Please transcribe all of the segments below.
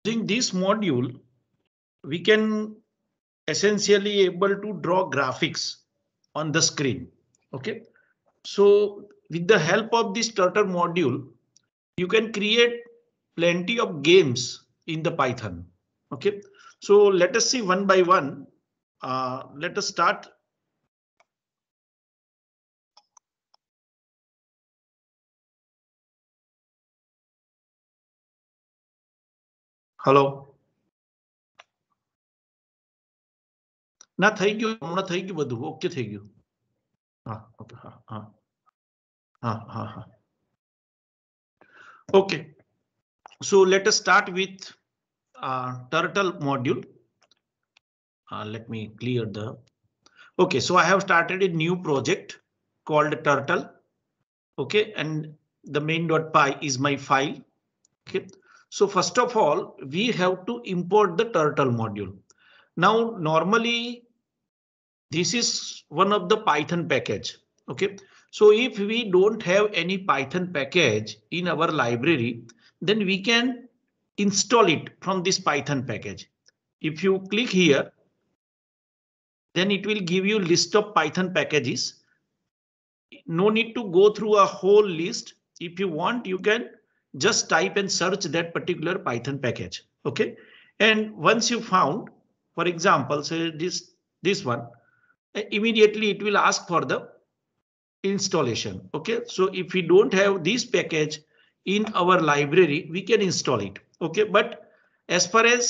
Using this module, we can essentially able to draw graphics on the screen. Okay, so with the help of this turtle module, you can create plenty of games in the Python. Okay, so let us see one by one. Let us start. Hello. ના થઈ ગયું હમણાં થઈ ગયું બધું okay થઈ ગયું હા ઓકે હા હા હા હા હા okay so let us start with turtle module. Let me clear the okay, so I have started a new project called turtle. Okay, and the main.py is my file. Okay, so first of all we have to import the turtle module. Now normally this is one of the Python package. Okay, so if we don't have any Python package in our library, then we can install it from this Python package. If you click here, then it will give you list of Python packages. No need to go through a whole list. If you want, you can just type and search that particular Python package. OK, and once you found, for example, say this one, immediately it will ask for the installation. OK, so if we don't have this package in our library, we can install it. OK, but as far as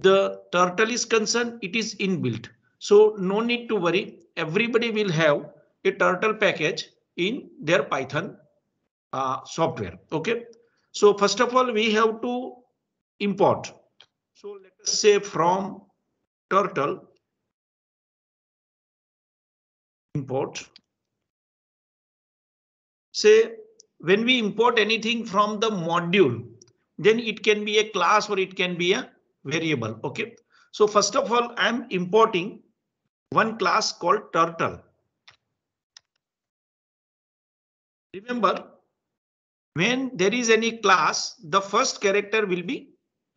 the turtle is concerned, it is inbuilt. So no need to worry. Everybody will have a turtle package in their Python software. OK, so first of all, we have to import. So let us say from turtle import. Say when we import anything from the module, then it can be a class or it can be a variable. OK, so first of all, I'm importing one class called turtle. Remember, when there is any class, the first character will be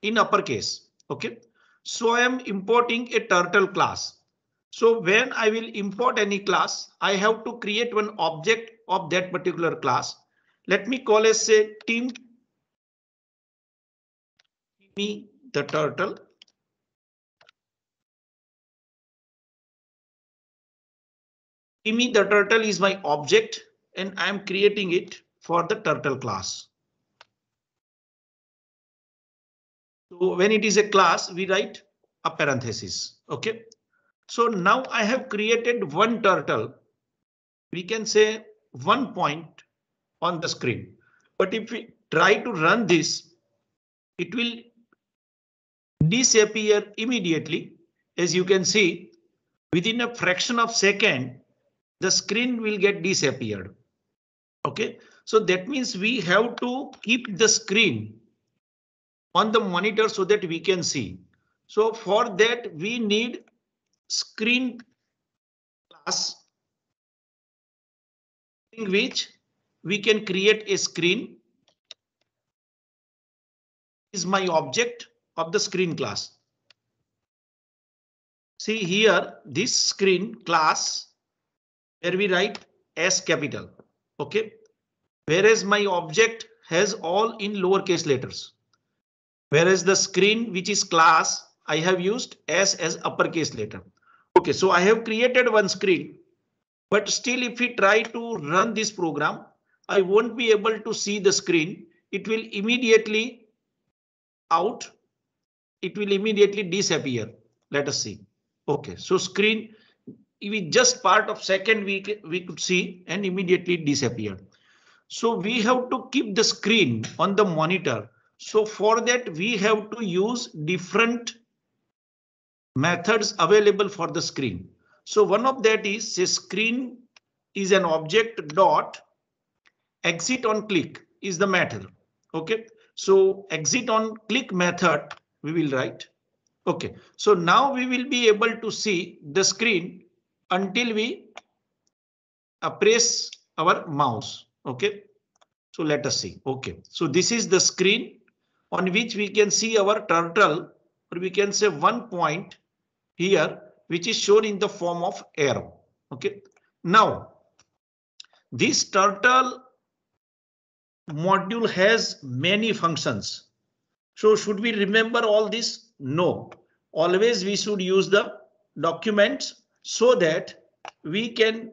in uppercase. OK, so I am importing a turtle class. So when I will import any class, I have to create one object of that particular class. Let me call as say team me the turtle. Timmy the turtle is my object and I am creating it for the turtle class. So when it is a class, we write a parenthesis. OK, so now I have created one turtle. We can say 1 point on the screen. But if we try to run this, it will disappear immediately. As you can see, within a fraction of a second, the screen will get disappeared. OK, so that means we have to keep the screen on the monitor so that we can see. So for that, we need screen class in which we can create a screen is my object of the screen class. See here, this screen class where we write S capital. OK, whereas my object has all in lowercase letters. Whereas the screen, which is class, I have used S as uppercase letter. OK, so I have created one screen, but still if we try to run this program, I won't be able to see the screen. It will immediately out. It will immediately disappear. Let us see. OK, so screen with just part of second we could see and immediately disappeared. So we have to keep the screen on the monitor. So for that we have to use different methods available for the screen. So one of that is a screen is an object dot exit on click is the method. OK, so exit on click method we will write. OK, so now we will be able to see the screen until we press our mouse. OK, so let us see. OK, so this is the screen. on which we can see our turtle, or we can say one point here, which is shown in the form of arrow. Okay. Now, this turtle module has many functions. So should we remember all this? No. Always we should use the documents so that we can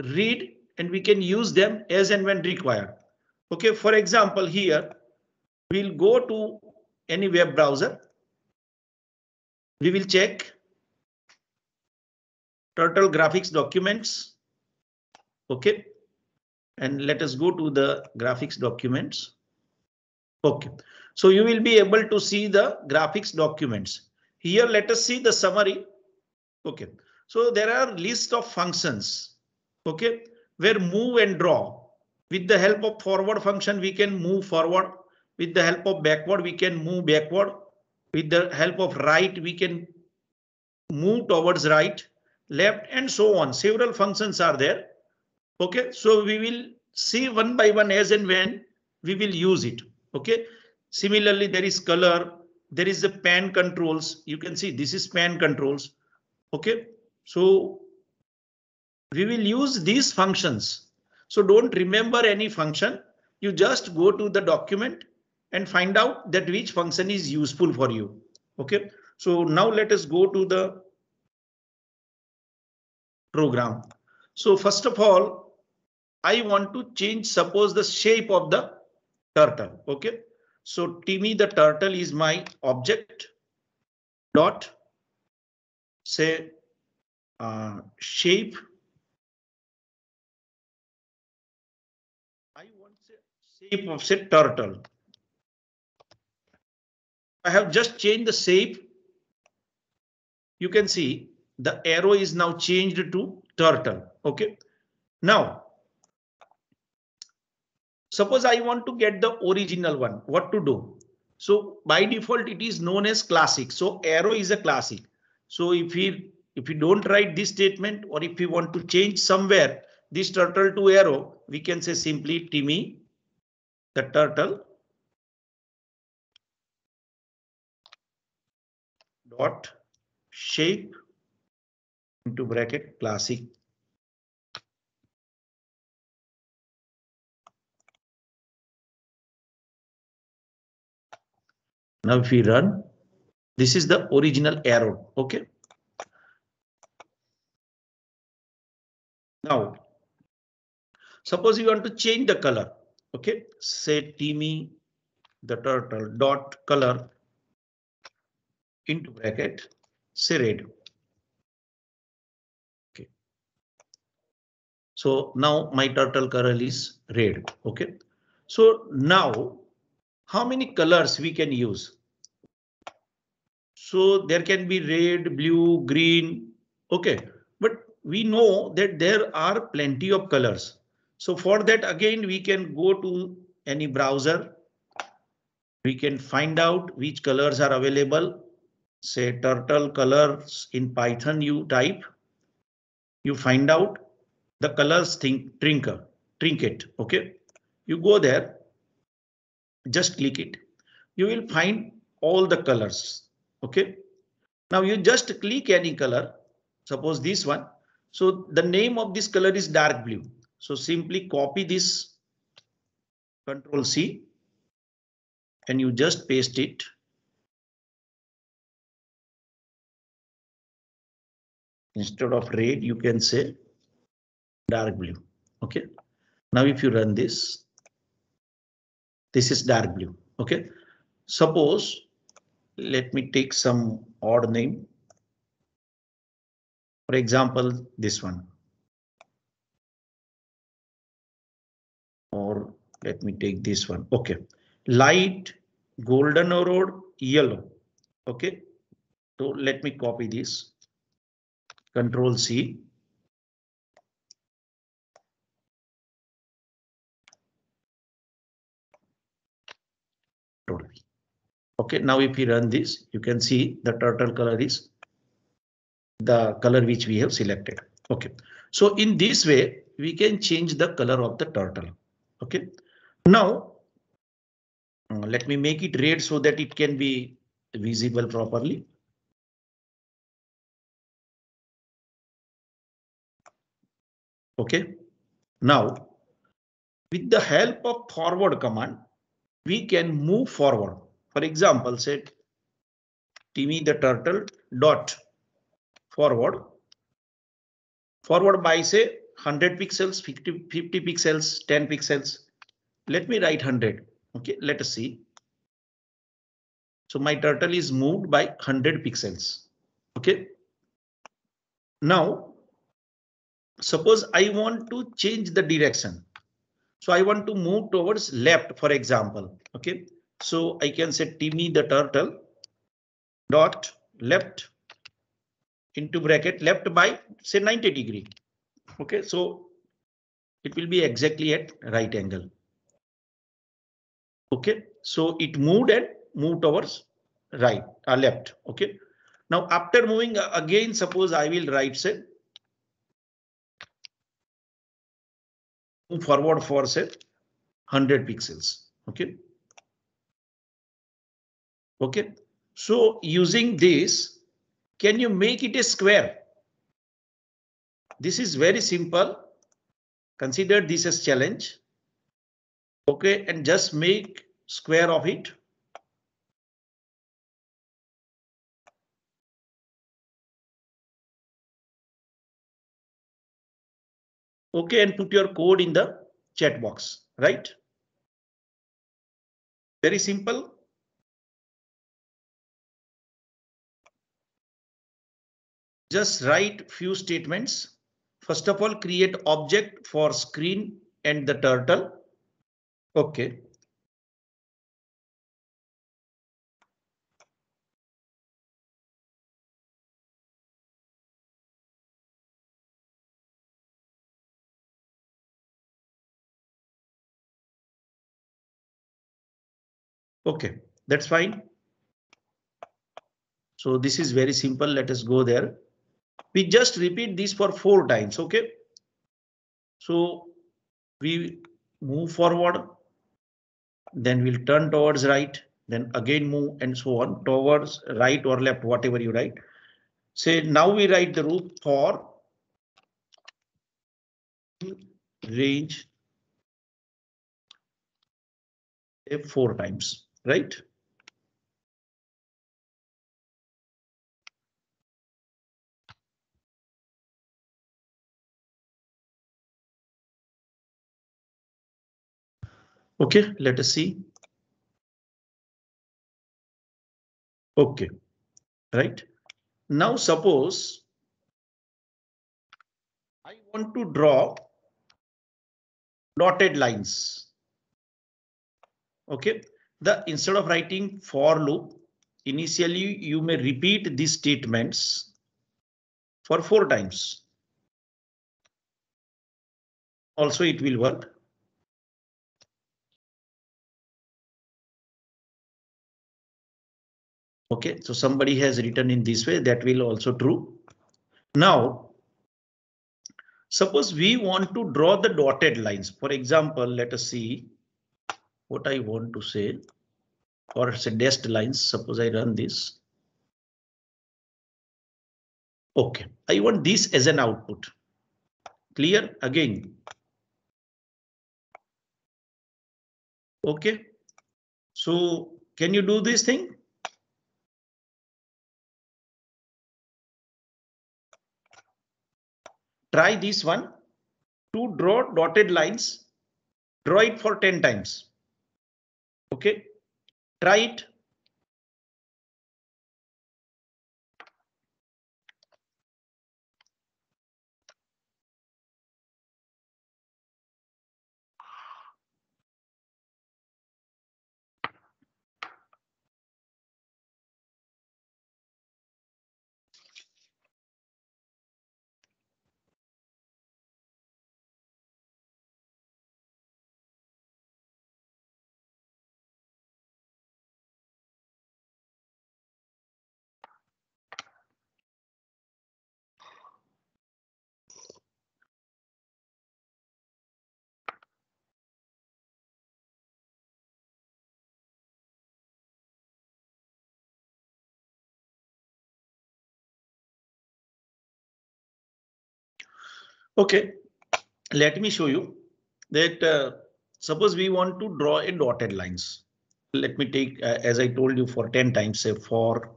read and we can use them as and when required. Okay, for example, here we'll go to any web browser. We will check Turtle graphics documents. Okay, and let us go to the graphics documents. Okay, so you will be able to see the graphics documents. Here, let us see the summary. Okay, so there are list of functions. Okay, where move and draw. With the help of forward function, we can move forward. With the help of backward, we can move backward. With the help of right, we can move towards right, left, and so on. Several functions are there. Okay, so we will see one by one as and when we will use it. Okay, similarly, there is color. There is the pan controls. You can see this is pan controls. Okay, so we will use these functions. So don't remember any function. You just go to the document and find out that which function is useful for you. Okay, so now let us go to the program. So first of all, I want to change, suppose, the shape of the turtle. Okay, so Timmy the turtle is my object dot say shape. I want shape of say turtle. I have just changed the shape. You can see the arrow is now changed to turtle. OK, now suppose I want to get the original one. What to do? So by default, it is known as classic. So arrow is a classic. So if we don't write this statement, or if we want to change somewhere this turtle to arrow, we can say simply Timmy the turtle dot shape into bracket classic. Now if we run, this is the original arrow. OK. Now suppose you want to change the color. OK, say Timmy the turtle dot color into bracket say red. Okay, so now my turtle color is red. Okay, so now how many colors we can use? So there can be red, blue, green. Okay, but we know that there are plenty of colors. So for that, again, we can go to any browser. We can find out which colors are available. Say turtle colors in Python, you type. You find out the colors trinket. OK, you go there, just click it. You will find all the colors. OK, now you just click any color. Suppose this one. So the name of this color is dark blue. So simply copy this, Control C, and you just paste it. Instead of red, you can say dark blue. OK, now if you run this, this is dark blue. OK, suppose let me take some odd name. For example, this one. Or let me take this one. OK, light golden or yellow. OK, so let me copy this. Control C. OK, now if we run this, you can see the turtle color is the color which we have selected. OK, so in this way, we can change the color of the turtle. OK, now Let me make it red so that it can be visible properly. Okay. Now, with the help of forward command, we can move forward. For example, say Timmy the turtle dot forward by say 100 pixels, 50 pixels, 10 pixels. Let me write 100. Okay, let us see. So my turtle is moved by 100 pixels. Okay. Now, suppose I want to change the direction. So I want to move towards left, for example. Okay. So I can say Timmy the turtle dot left into bracket left by say 90 degree. Okay. So it will be exactly at right angle. Okay. So it moved and moved towards right or left. Okay. Now after moving again, suppose I will write say move forward for say 100 pixels. Okay. Okay. So using this, can you make it a square? This is very simple. Consider this as challenge. Okay. And just make square of it. Okay. And put your code in the chat box, right? Very simple. Just write few statements. First of all, create object for screen and the turtle. Okay. Okay, that's fine. So this is very simple. Let us go there. We just repeat this for 4 times. Okay. So we move forward, then we'll turn towards right, then again move and so on towards right or left, whatever you write. Say now we write the rule for range 4 times, right? Okay, let us see. Okay, right. Now suppose I want to draw dotted lines. Okay, the instead of writing for loop, initially you may repeat these statements for 4 times. Also it will work. Okay, so somebody has written in this way, that will also true. Now, suppose we want to draw the dotted lines. For example, let us see what I want to say, or it's a dashed lines. Suppose I run this. Okay, I want this as an output. Clear again. Okay, so can you do this thing? Try this one. To draw dotted lines, draw it for 10 times. Okay, try it. Okay, let me show you that suppose we want to draw a dotted lines. Let me take, as I told you, for 10 times, say for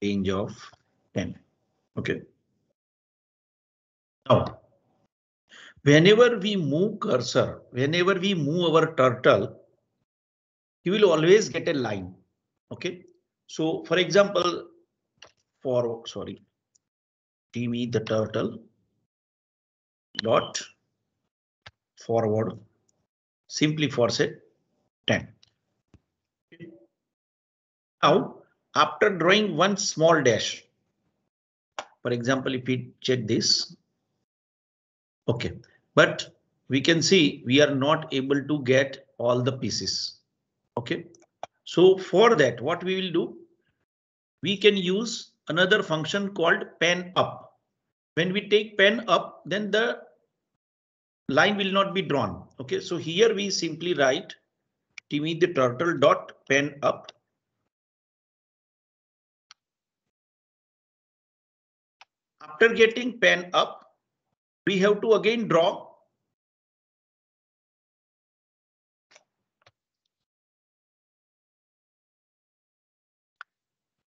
range of 10. Okay. Now, whenever we move cursor, whenever we move our turtle, you will always get a line. Okay. So for example, TV the turtle dot forward, simply for say 10. Now, after drawing one small dash, for example, if we check this, okay, but we can see we are not able to get all the pieces. Okay, so for that, what we will do, we can use another function called pen up. When we take pen up, then the line will not be drawn. Okay, so here we simply write Timmy the turtle dot pen up. After getting pen up, we have to again draw.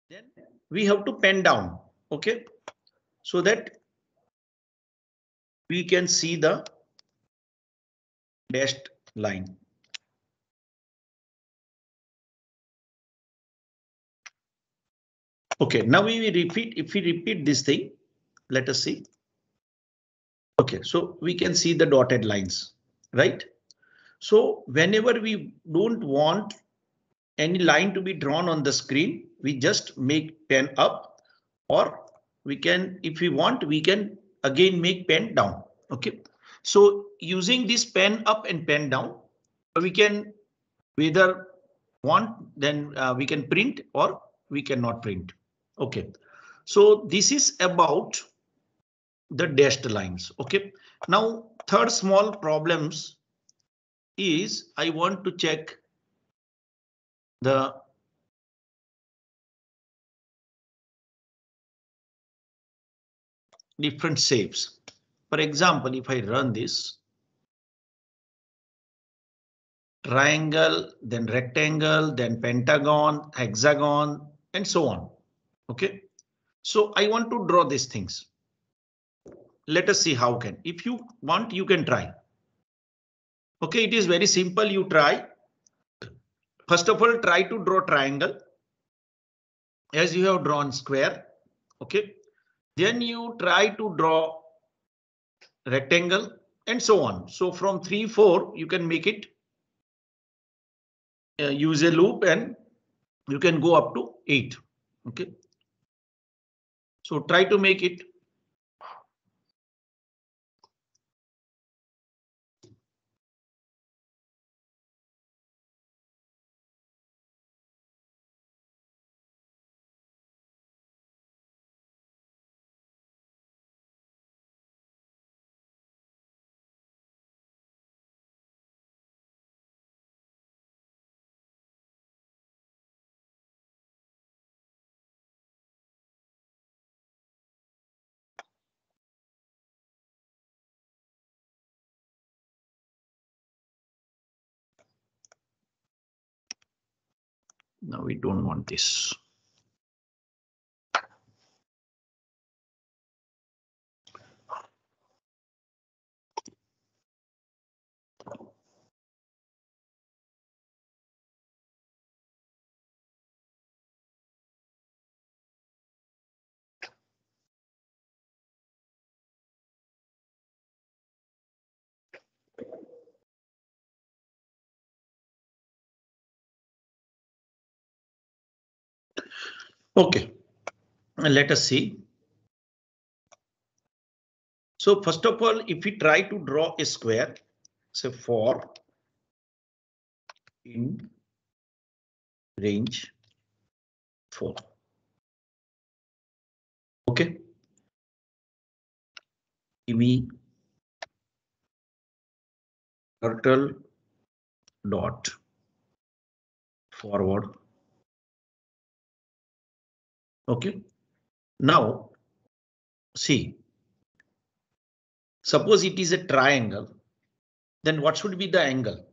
Then we have to pen down. Okay, so that we can see the dashed line. Okay, now we will repeat. If we repeat this thing, let us see. Okay, so we can see the dotted lines, right? So whenever we don't want any line to be drawn on the screen, we just make pen up, or we can, if we want, we can again make pen down. Okay, so using this pen up and pen down, we can either want, then we can print or we cannot print. Okay, so this is about the dashed lines. Okay, now third small problems is I want to check the different shapes. For example, if I run this triangle, then rectangle, then pentagon, hexagon, and so on. Okay, so I want to draw these things. Let us see how can. If you want, you can try. Okay, it is very simple. You try. First of all, try to draw triangle as you have drawn square. Okay, then you try to draw rectangle and so on. So from 3, 4, you can make it. Use a loop and you can go up to 8. Okay, so try to make it. Now we don't want this. Okay, let us see. So first of all, if we try to draw a square, say for in range 4. Okay, give me turtle dot forward Okay. Now, see, suppose it is a triangle, then what should be the angle?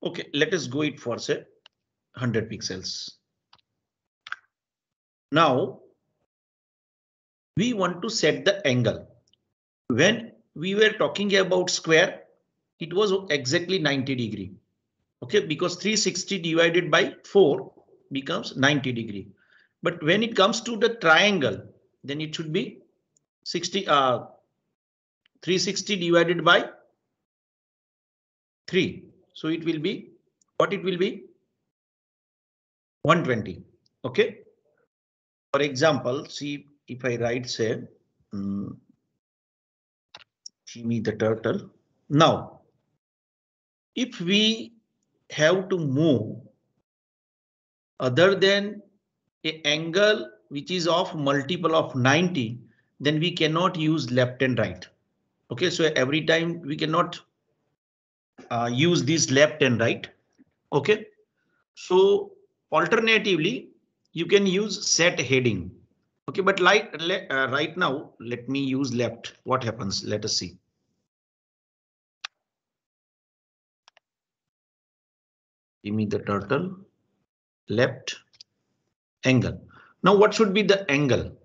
Okay, let us go it for say 100 pixels. Now, we want to set the angle. When we were talking about square, it was exactly 90 degree. Okay, because 360 divided by 4 becomes 90 degree. But when it comes to the triangle, then it should be 360 divided by 3. So it will be what it will be 120. Okay. For example, see if I write say Jimmy the turtle. Now, if we have to move other than a angle which is of multiple of 90, then we cannot use left and right. Okay, so every time we cannot use this left and right. Okay, so alternatively, you can use set heading. Okay, but like right now, let me use left. What happens? Let us see. Give me the turtle, left, angle. Now, what should be the angle?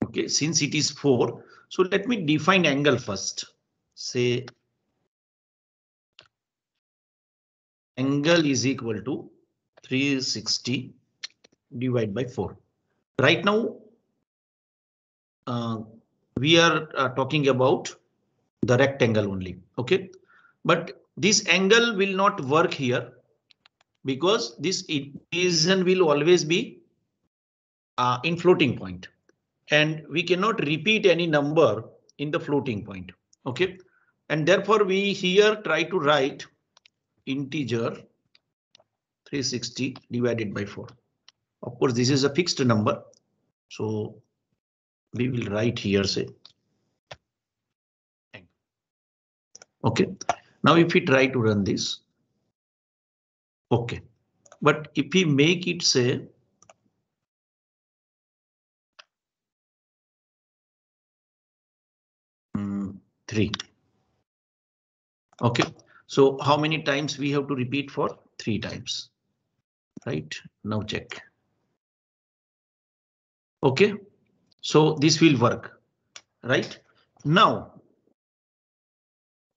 Okay, since it is 4, so let me define angle first. Say angle is equal to 360 divided by 4. Right now, we are talking about the rectangle only. OK, but this angle will not work here because this equation will always be in floating point and we cannot repeat any number in the floating point. OK, and therefore we here try to write integer 360 divided by 4. Of course, this is a fixed number, so we will write here say. OK, now if we try to run this. OK, but if we make it say 3. OK, so how many times we have to repeat for 3 times? Right now check. OK, so this will work right now.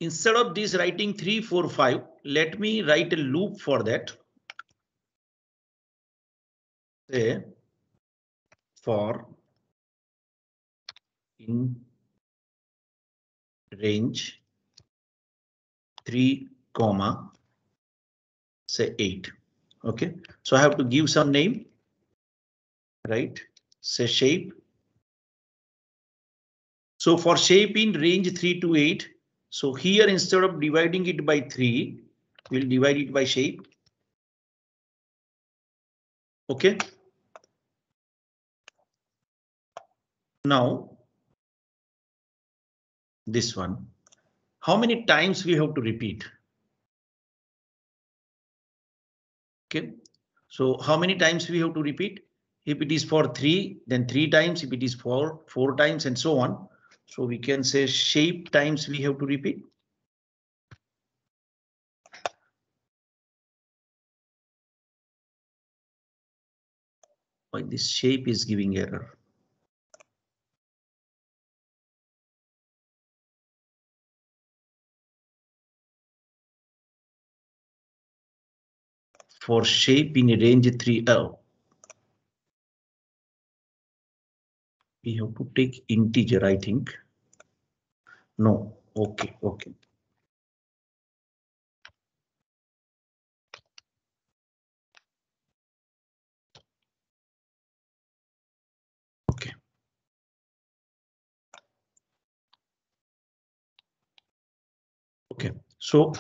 Instead of this writing 3, 4, 5, let me write a loop for that. Say for in range 3, say 8. OK, so I have to give some name, right? Say shape. So for shape in range 3 to 8. So here instead of dividing it by 3, we'll divide it by shape. OK. Now this one. How many times we have to repeat? OK, so how many times we have to repeat? If it is for 3, then 3 times. If it is 4, 4 times and so on. So we can say shape times we have to repeat. Why this shape is giving error? For shape in range 3, we have to take integer, I think. No, OK, OK. OK. OK, so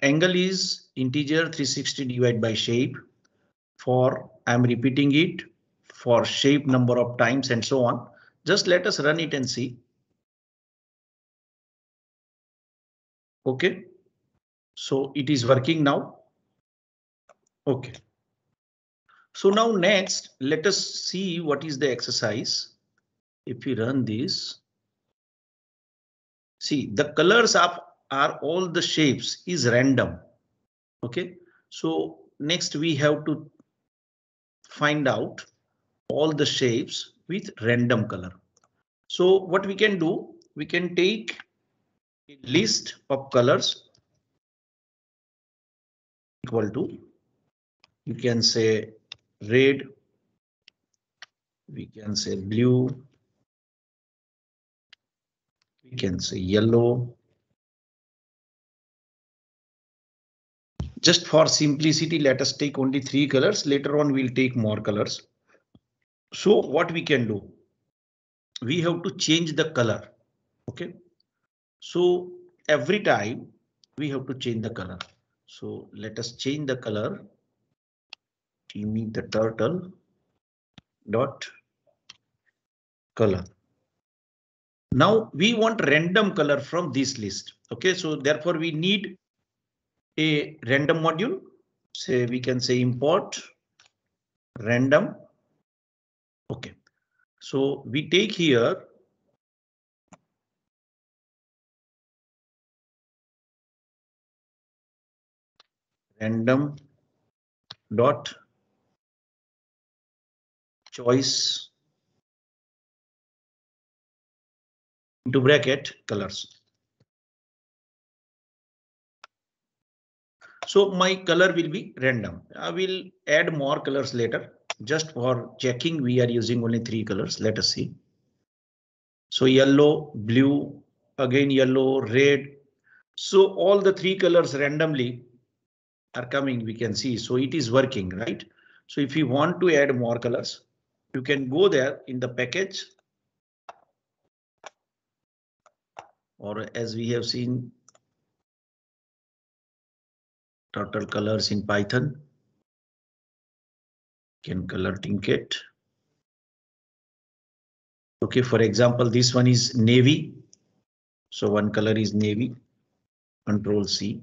angle is integer 360 divided by shape. For I'm repeating it for shape number of times and so on. Just let us run it and see. OK, so it is working now. OK, So now next, let us see what is the exercise. If we run this, see the colors are all the shapes is random. Okay, so next we have to find out all the shapes with random color. So what we can do, we can take a list of colors equal to, you can say red, we can say blue, we can say yellow. Just for simplicity, let us take only 3 colors. Later on, we'll take more colors. So what we can do, we have to change the color. OK, so every time we have to change the color. So let us change the color. Timmy the turtle dot color. Now we want random color from this list. OK, so therefore we need a random module. Say we can say import random. OK, so we take here random dot choice into bracket colors. So my color will be random. I will add more colors later. Just for checking, we are using only 3 colors. Let us see. So yellow, blue, again yellow, red. So all the 3 colors randomly are coming, we can see. So it is working, right? So if you want to add more colors, you can go there in the package. Or as we have seen, turtle colors in Python. Can color Tinket. OK, for example, this one is navy. So one color is navy. Control C.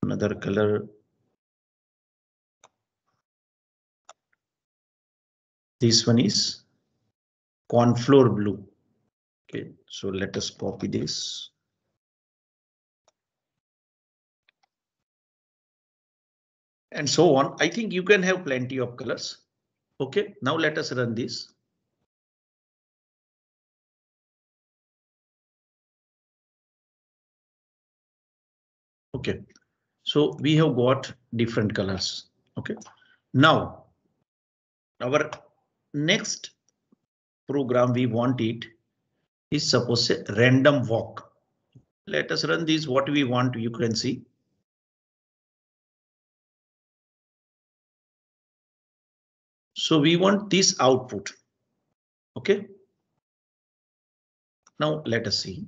Another color. This one is cornflower blue. OK, so let us copy this. And so on. I think you can have plenty of colors. OK, now let us run this. OK, so we have got different colors. OK, now our next program we want it is suppose a random walk. Let us run this. What we want, you can see. So we want this output. OK, now let us see.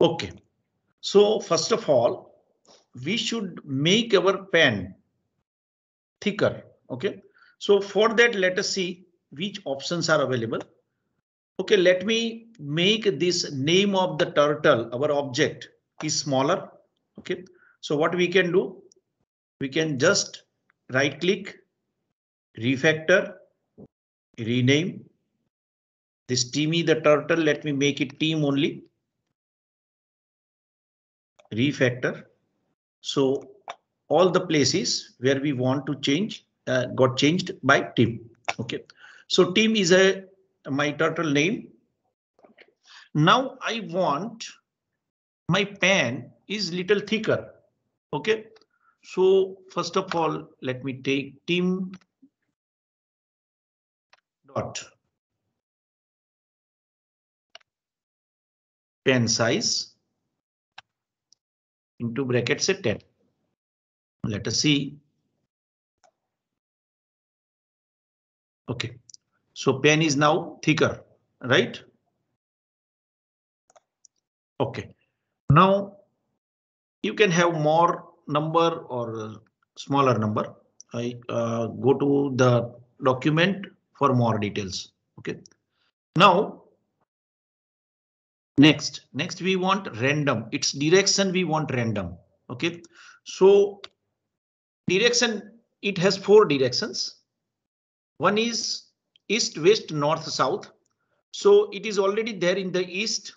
OK, so first of all, we should make our pen thicker. OK, so for that, let us see which options are available. OK, let me make this name of the turtle, our object is smaller. OK, so what we can do, we can just right click, refactor, rename this Timmy the turtle. Let me make it team only. Refactor. So all the places where we want to change got changed by team. OK, so team is my turtle name. Now I want my pen is little thicker. OK, so first of all, let me take team dot pen size into bracket say 10. Let us see. OK, so pen is now thicker, right? OK, now you can have more number or smaller number. I go to the document for more details. OK, now Next we want random. Its direction we want random. Okay, so direction, it has 4 directions. One is east, west, north, south. So it is already there in the east.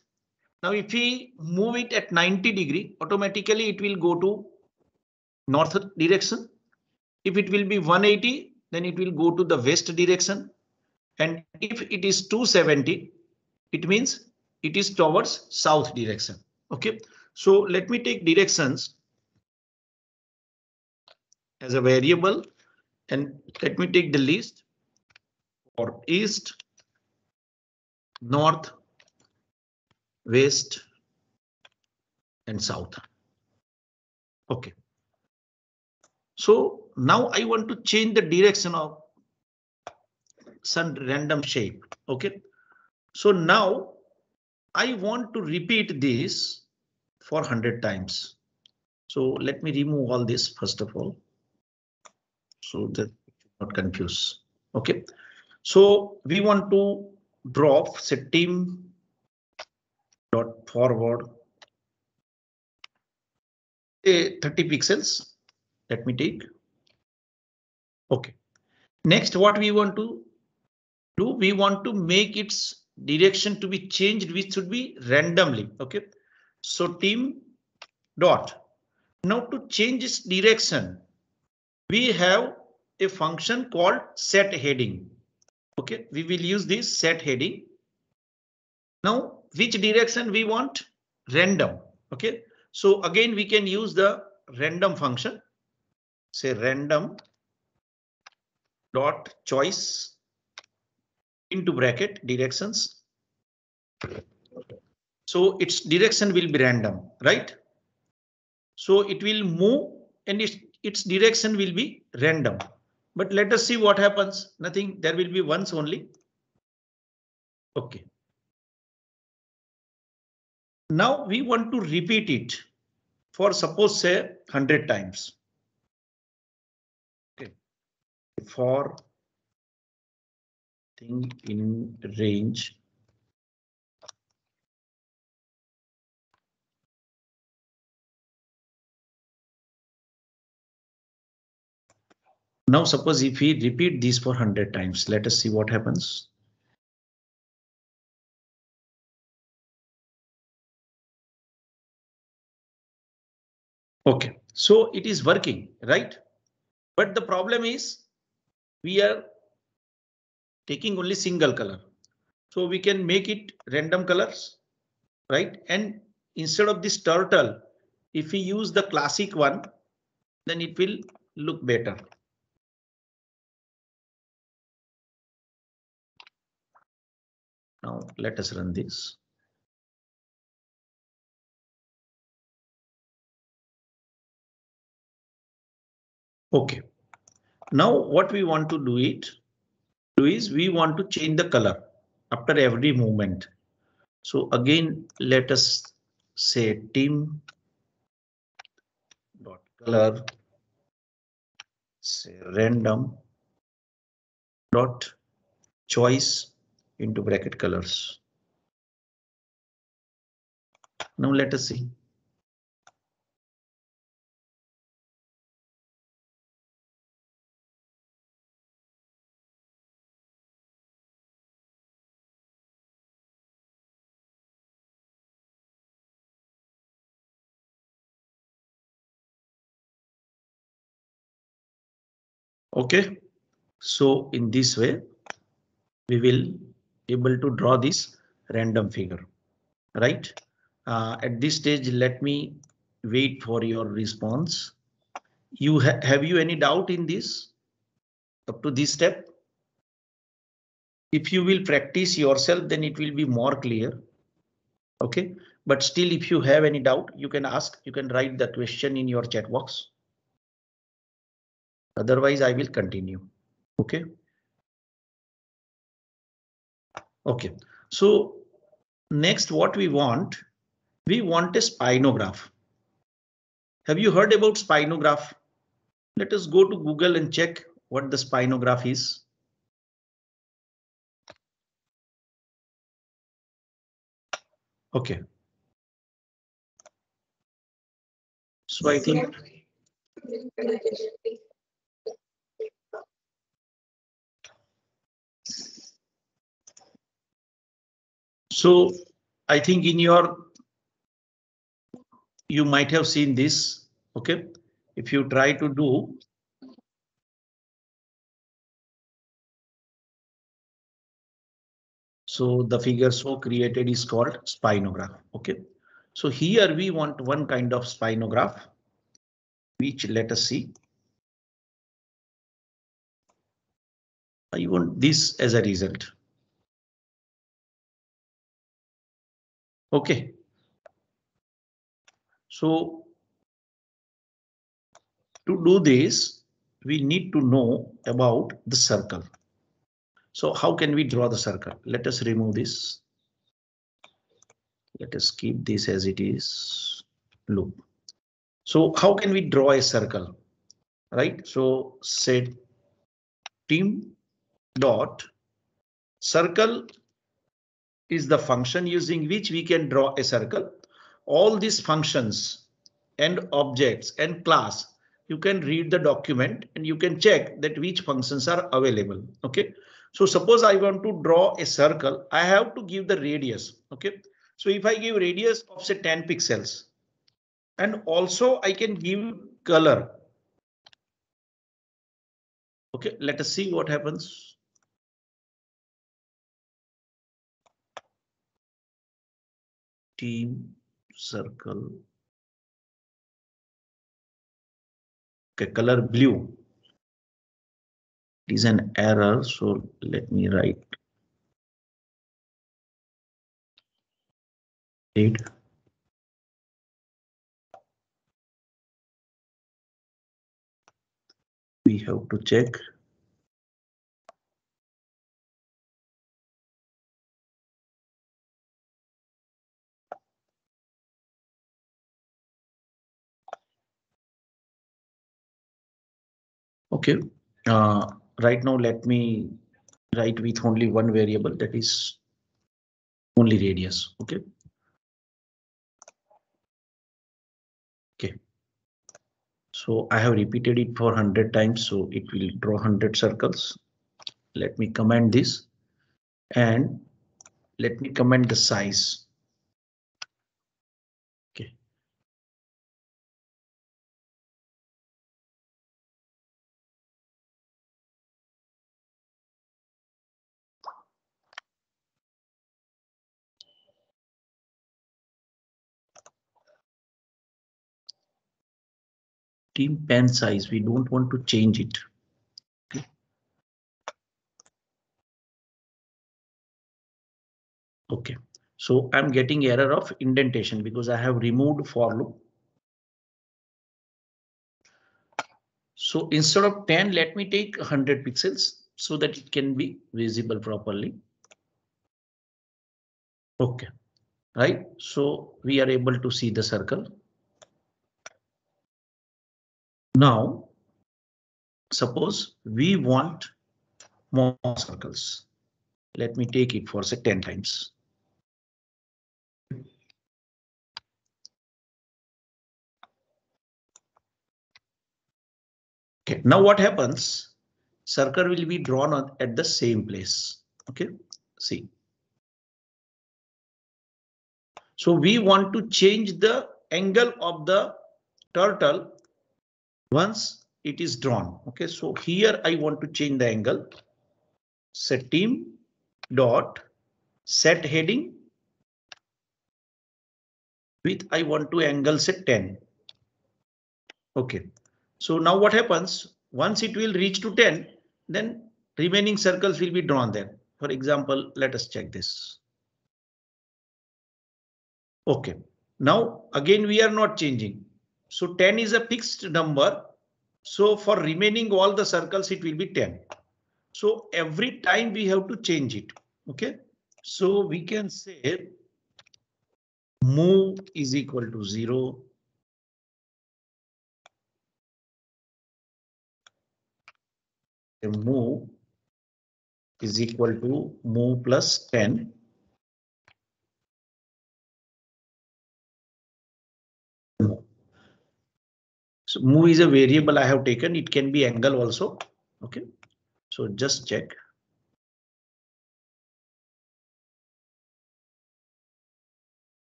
Now if we move it at 90 degree, automatically it will go to north direction. If it will be 180, then it will go to the west direction. And if it is 270, it means it is towards south direction. Okay, so let me take directions as a variable and let me take the list for east, north, west and south. Okay, so now I want to change the direction of some random shape. Okay, so now I want to repeat this for 100 times. So let me remove all this first of all, so that not confuse. Okay, so we want to drop say team dot forward 30 pixels. Let me take. Okay, next what we want to do, we want to make its direction to be changed, which should be randomly. Okay, so team dot. Now to change its direction, we have a function called set heading. Okay, we will use this set heading. Now which direction we want? Random. Okay, so again we can use the random function. Say random dot choice into bracket directions. So its direction will be random, right? So it will move and its direction will be random. But let us see what happens. Nothing, there will be once only. Okay. Now we want to repeat it for suppose say 100 times. Okay. For thing in range. Now suppose if we repeat this for 100 times, let us see what happens. Okay, so it is working, right? But the problem is we are taking only single color. So we can make it random colors, right? And instead of this turtle, if we use the classic one, then it will look better. Now let us run this. Okay, now what we want to do is we want to change the color after every movement. So again, let us say team dot color say random dot choice into bracket colors. Now let us see. Okay, so in this way, we will able to draw this random figure, right? At this stage, let me wait for your response. You have you any doubt in this up to this step? If you will practice yourself, then it will be more clear. OK, but still, if you have any doubt, you can ask, you can write the question in your chat box. Otherwise, I will continue. OK. OK, so next what we want a spinograph. Have you heard about spinograph? Let us go to Google and check what the spinograph is. Okay. So I think so I think in your you might have seen this. Okay. If you try to do so the figure so created is called spinograph. Okay. So here we want one kind of spinograph, which let us see. I want this as a result. Okay. So to do this, we need to know about the circle. So how can we draw the circle? Let us remove this. Let us keep this as it is. Loop. So how can we draw a circle? Right. So set team dot circle is the function using which we can draw a circle. All these functions and objects and class, you can read the document and you can check that which functions are available. Okay. So suppose I want to draw a circle, I have to give the radius. Okay. So if I give radius of say 10 pixels and also I can give color. Okay. Let us see what happens. Team circle. Okay, color blue. It is an error, so let me write it. We have to check. Okay, right now let me write with only one variable, that is only radius. Okay. Okay. So I have repeated it for 100 times, so it will draw 100 circles. Let me comment this and let me comment the size. Okay. Team pen size, we don't want to change it. Okay. Okay. So I'm getting error of indentation because I have removed for loop. So instead of 10, let me take 100 pixels so that it can be visible properly. Okay, right. So we are able to see the circle. Now, suppose we want more circles. Let me take it for say 10 times. Okay, now what happens? Circle will be drawn at the same place. Okay, see. So we want to change the angle of the turtle once it is drawn. Okay, so here I want to change the angle. Set team dot set heading with I want to angle set 10. Okay, so now what happens? Once it will reach to 10, then remaining circles will be drawn there. For example, let us check this. Okay, now again we are not changing. So 10 is a fixed number. So for remaining all the circles, it will be 10. So every time we have to change it. Okay, so we can say move is equal to 0. Move is equal to move plus 10. So move is a variable I have taken. It can be angle also. Okay, so just check.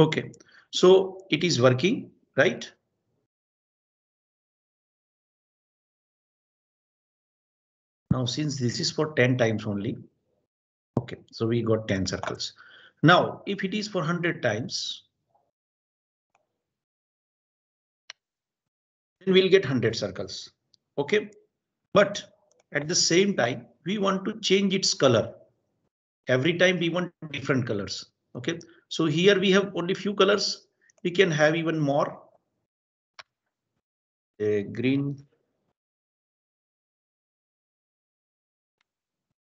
Okay, so it is working, right? Now, since this is for 10 times only. Okay, so we got 10 circles. Now, if it is for 100 times, then we'll get 100 circles. Okay, but at the same time, we want to change its color. Every time we want different colors. Okay, so here we have only few colors. We can have even more. Green.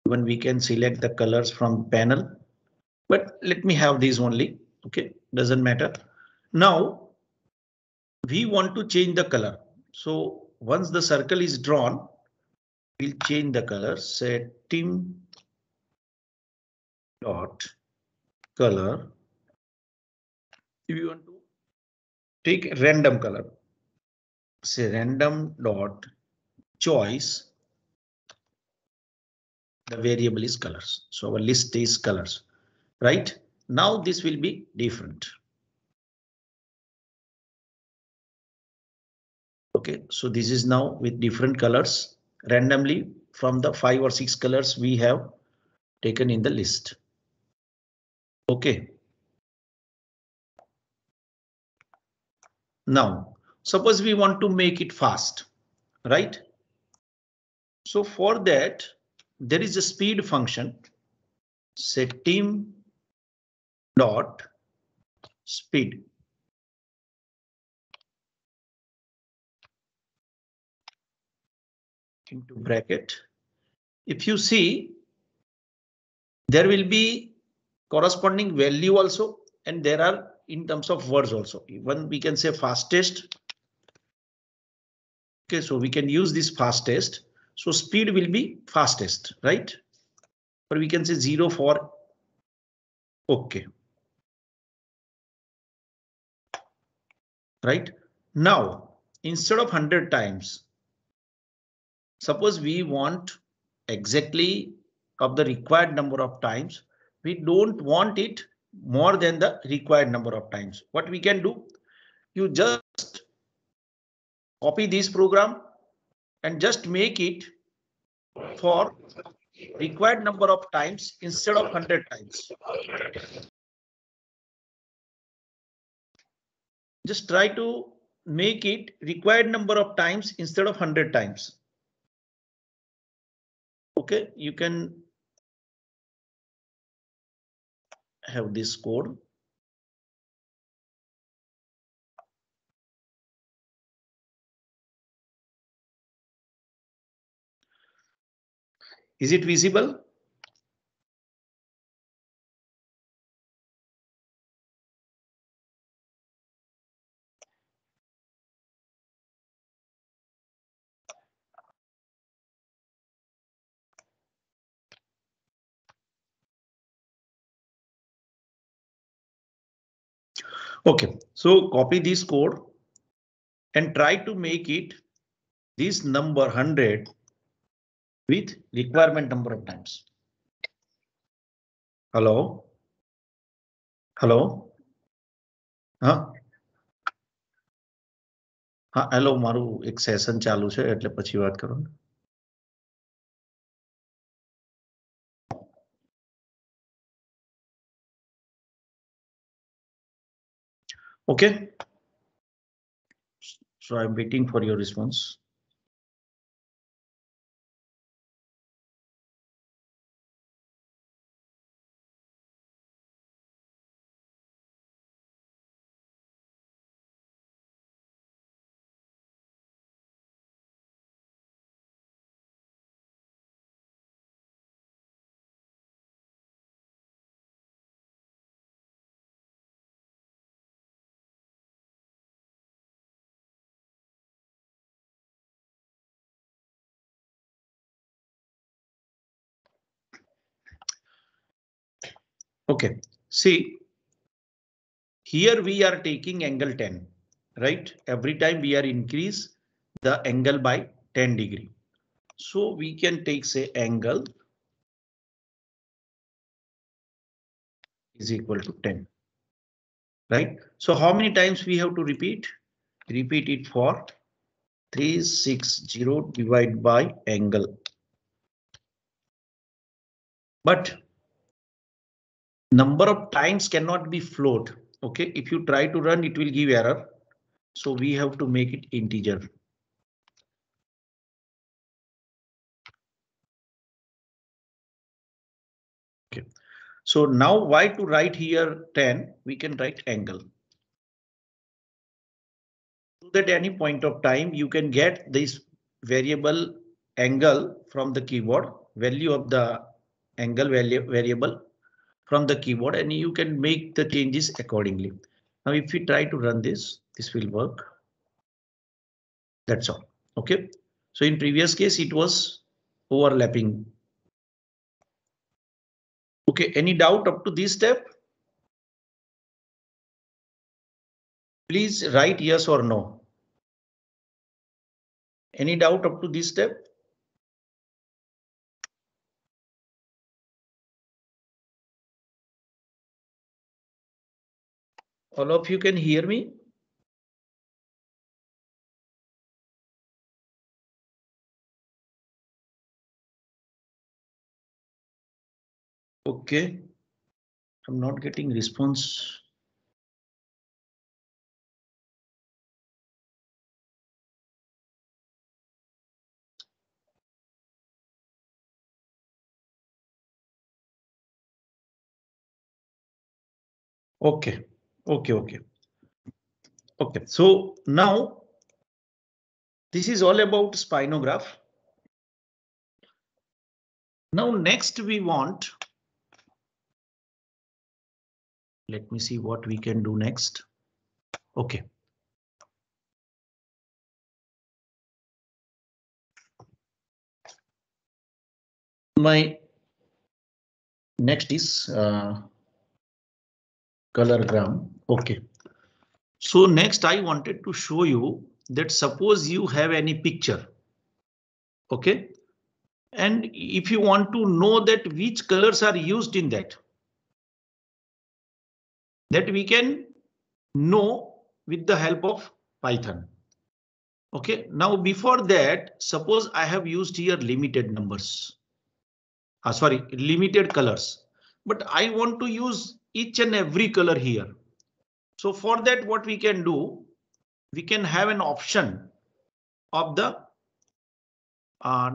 Even we can select the colors from panel, but let me have these only. Okay, doesn't matter. Now we want to change the color. So once the circle is drawn, we'll change the color. Say Tim dot color. If you want to take a random color, say random dot choice. The variable is colors. So our list is colors, right? Now this will be different. Okay, so this is now with different colors randomly from the 5 or 6 colors we have taken in the list. Okay. Now, suppose we want to make it fast, right? So for that, there is a speed function. Set team dot speed. Into bracket. If you see, there will be corresponding value also, and there are in terms of words also. Even we can say fastest. Okay, so we can use this fastest. So speed will be fastest, right? Or we can say 0 for OK. Right now, instead of 100 times, suppose we want exactly of the required number of times. We don't want it more than the required number of times. What we can do, you just copy this program and just make it for required number of times instead of 100 times. Just try to make it required number of times instead of 100 times. Okay, you can have this code. Is it visible? Okay, so copy this code and try to make it this number 100 with requirement number of times. Hello? Hello? Huh? हाँ hello મારું એક session ચાલુ છે એટલે પછી વાત કરો. Okay. So I'm waiting for your response. Okay, see, Here we are taking angle 10, right? Every time we are increase the angle by 10 degree. So we can take say angle is equal to 10, right? So how many times we have to repeat? Repeat it for 360 divided by angle. But number of times cannot be float. Okay, if you try to run, it will give error. So we have to make it integer. Okay, so now why to write here 10? We can write angle. So that any point of time you can get this variable angle from the keyboard, value of the angle variable from the keyboard, and you can make the changes accordingly. Now if we try to run this, this will work. That's all. Okay, so in previous case it was overlapping. Okay, any doubt up to this step? Please write yes or no. Any doubt up to this step? All of you can hear me? Okay, I'm not getting response. Okay, okay. So now this is all about spinograph. Now next we want. Let me see what we can do next. Okay. My next is colorgram. Okay. So next I wanted to show you that suppose you have any picture. Okay. And if you want to know that which colors are used in that we can know with the help of Python. Okay, now before that, suppose I have used here limited numbers. Sorry, limited colors, but I want to use each and every color here. So for that, what we can do, we can have an option of the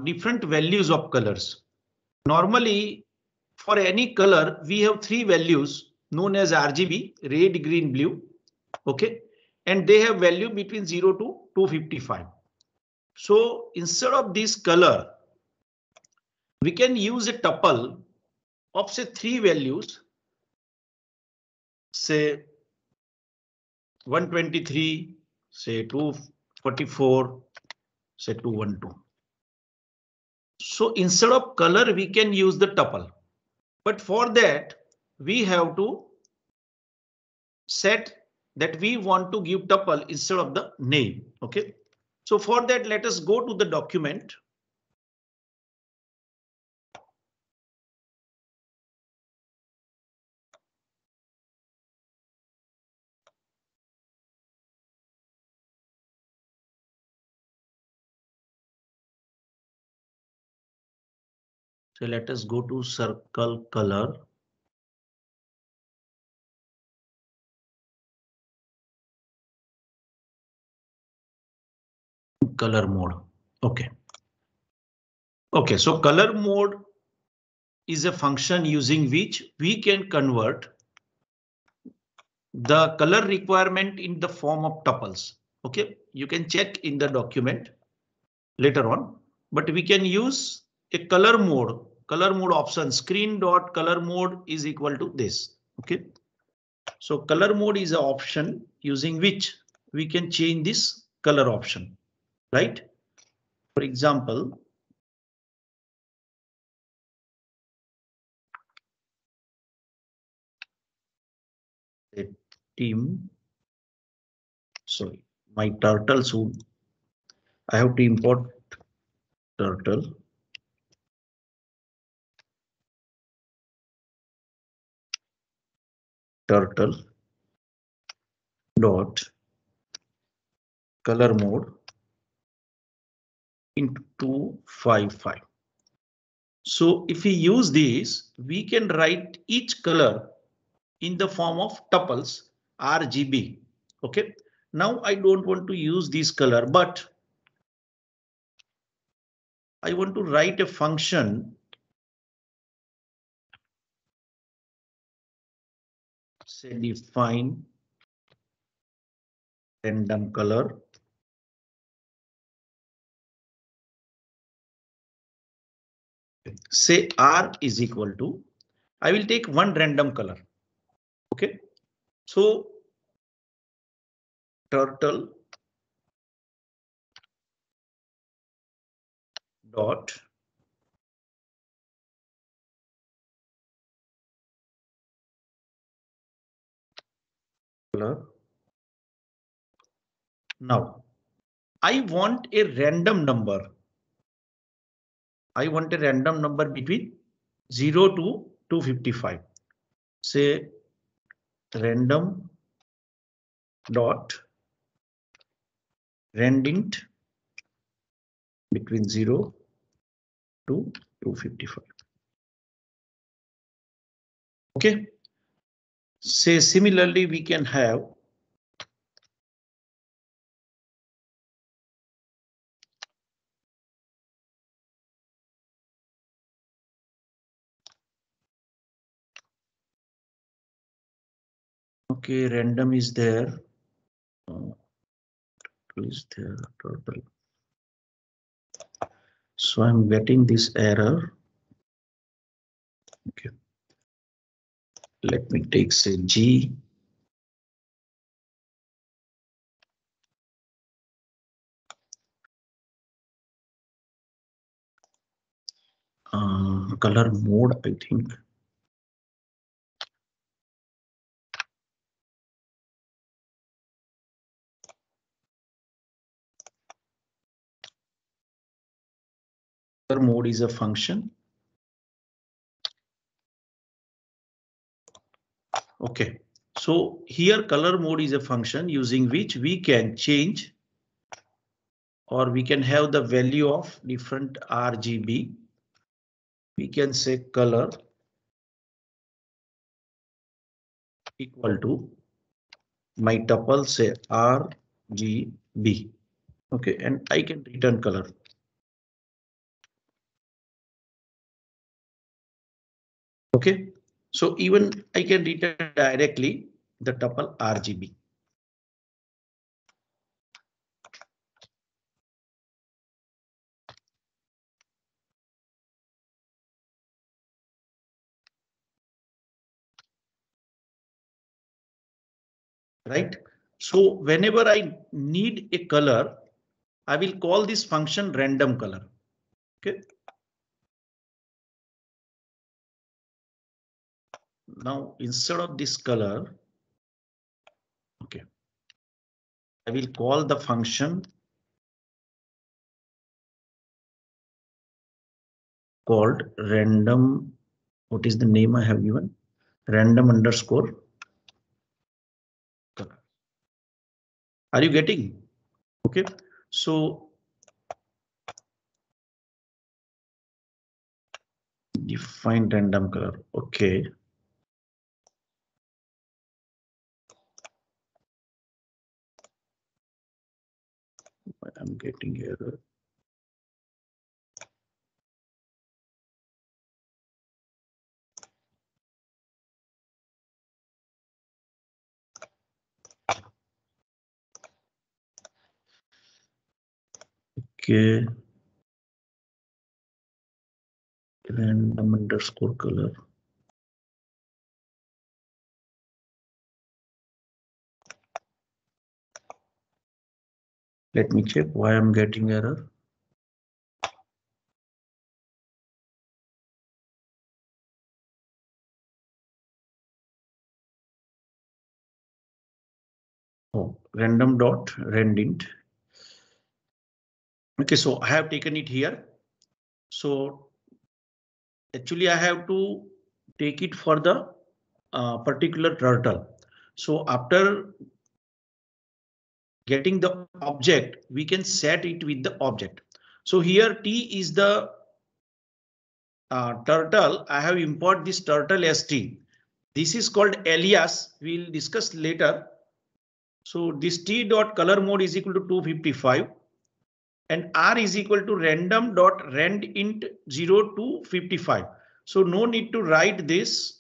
different values of colors. Normally, for any color, we have three values known as RGB, red, green, blue. Okay, and they have value between 0 to 255. So instead of this color, we can use a tuple of say three values, say 123, say 244, say 212. So instead of color, we can use the tuple. But for that, we have to set that we want to give tuple instead of the name. Okay. So for that, let us go to the document. So let us go to circle color. Color mode. Okay. Okay, so color mode is a function using which we can convert the color requirement in the form of tuples. Okay, you can check in the document later on, but we can use a color mode option. Screen dot color mode is equal to this. Okay, so color mode is an option using which we can change this color option, right? For example, team. Sorry, my turtle should. I have to import turtle. Turtle dot color mode into 255. So if we use this, we can write each color in the form of tuples RGB. Okay. Now I don't want to use this color, but I want to write a function. Say define random color. Say R is equal to, I will take one random color. Okay. So turtle dot color. Now I want a random number. I want a random number between 0 to 255. Say random dot randint between 0 to 255. Okay. Say similarly, we can have okay, random is there. Is there total? So I'm getting this error. Okay. Let me take say G. Color mode, I think. Color mode is a function. Okay. So here color mode is a function using which we can change or we can have the value of different RGB. We can say color equal to my tuple say RGB. Okay, and I can return color. Okay, so even I can return directly the tuple RGB. Right. So whenever I need a color, I will call this function random color. Okay. Now instead of this color, okay, I will call the function called random. What is the name I have given? Random underscore color. Are you getting? Okay. So define random color. Okay. I'm getting error. Okay. Random underscore color. Let me check why I'm getting error. random dot rendint. Okay, so I have taken it here. So actually I have to take it for the particular turtle. So after getting the object, we can set it with the object. So here T is the turtle. I have import this turtle as T. This is called alias. We'll discuss later. So this T dot color mode is equal to 255 and R is equal to random dot rend int 0 to 55. So no need to write this.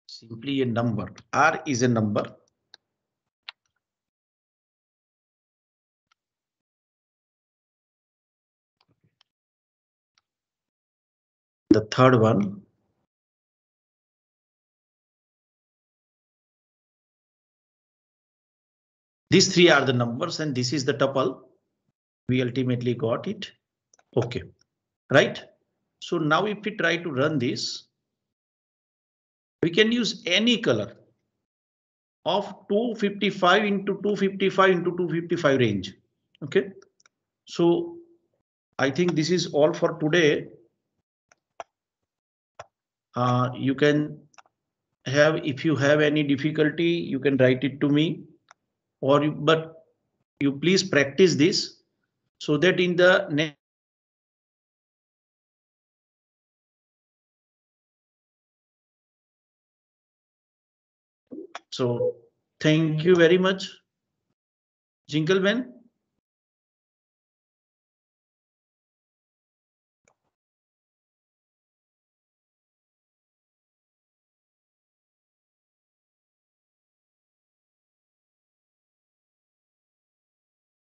Simply a number. R is a number. The third one. These three are the numbers and this is the tuple. We ultimately got it. OK, right. So now if we try to run this, we can use any color of 255 into 255 into 255 range. OK, so I think this is all for today. You can have, if you have any difficulty, you can write it to me, or but you please practice this so that in the next. So thank you very much, Jingle Man.